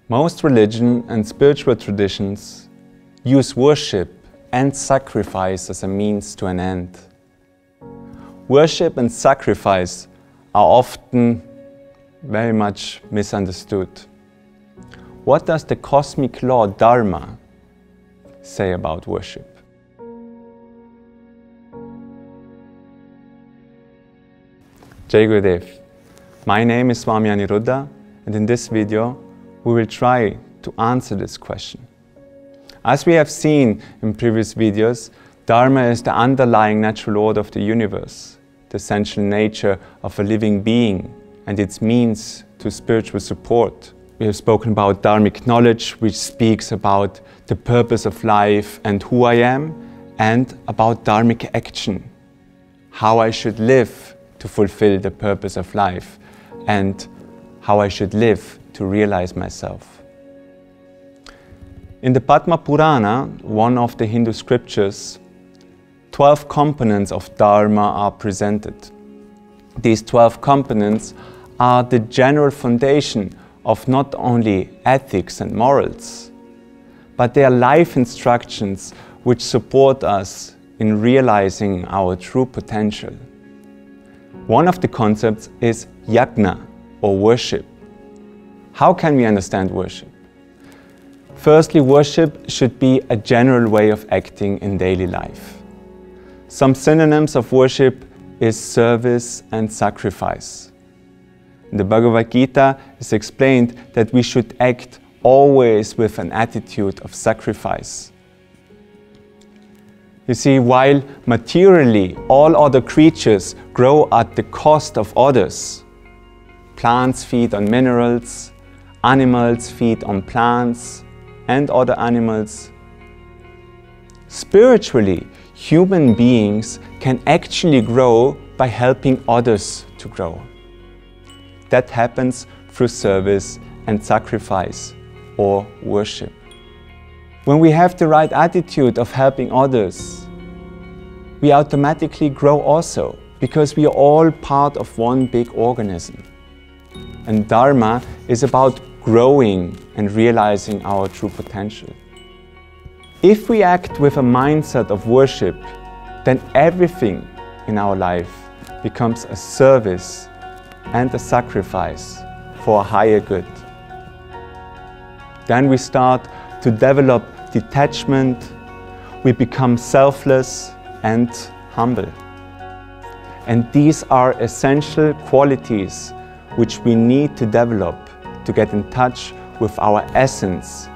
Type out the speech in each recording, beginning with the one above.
Most religion and spiritual traditions use worship and sacrifice as a means to an end. Worship and sacrifice are often very much misunderstood. What does the cosmic law Dharma say about worship? Jai Gurudev. My name is Swami Aniruddha, and in this video we will try to answer this question. As we have seen in previous videos, Dharma is the underlying natural order of the universe, the essential nature of a living being and its means to spiritual support. We have spoken about Dharmic knowledge, which speaks about the purpose of life and who I am, and about Dharmic action, how I should live to fulfill the purpose of life and how I should live to realize myself. In the Padma Purana, one of the Hindu scriptures, 12 components of Dharma are presented. These 12 components are the general foundation of not only ethics and morals, but they are life instructions which support us in realizing our true potential. One of the concepts is Yajna, or worship. How can we understand worship? Firstly, worship should be a general way of acting in daily life. Some synonyms of worship is service and sacrifice. In the Bhagavad Gita is explained that we should act always with an attitude of sacrifice. You see, while materially all other creatures grow at the cost of others, plants feed on minerals, animals feed on plants and other animals. Spiritually, human beings can actually grow by helping others to grow. That happens through service and sacrifice or worship. When we have the right attitude of helping others, we automatically grow also, because we are all part of one big organism. And Dharma is about growing and realizing our true potential. If we act with a mindset of worship, then everything in our life becomes a service and a sacrifice for a higher good. Then we start to develop detachment, we become selfless and humble. And these are essential qualities which we need to develop to get in touch with our essence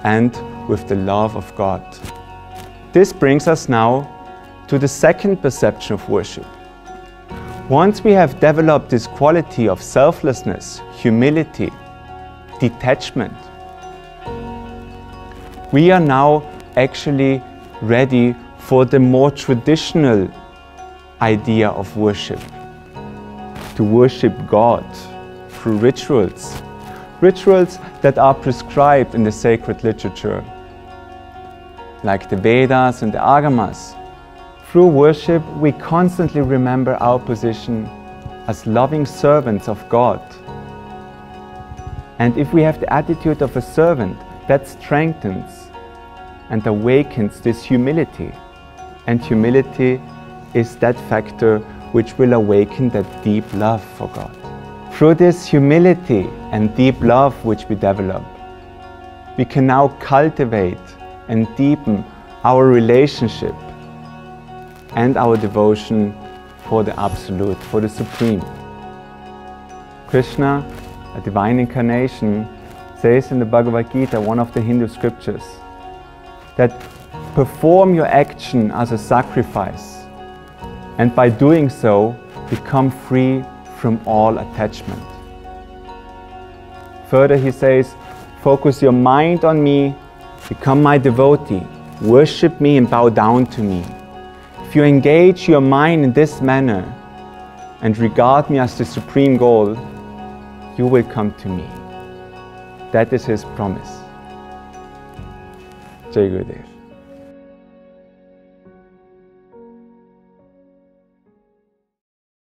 and with the love of God. This brings us now to the second perception of worship. Once we have developed this quality of selflessness, humility, detachment, we are now actually ready for the more traditional idea of worship. To worship God through rituals. Rituals that are prescribed in the sacred literature, like the Vedas and the Agamas. Through worship, we constantly remember our position as loving servants of God. And if we have the attitude of a servant, that strengthens and awakens this humility. And humility is that factor which will awaken that deep love for God. Through this humility and deep love which we develop, we can now cultivate and deepen our relationship and our devotion for the Absolute, for the Supreme. Krishna, a divine incarnation, says in the Bhagavad Gita, one of the Hindu scriptures, that perform your action as a sacrifice, and by doing so, become free from all attachment. Further he says, focus your mind on me, become my devotee, worship me and bow down to me. If you engage your mind in this manner and regard me as the supreme goal, you will come to me. That is his promise. Jai Gurudev.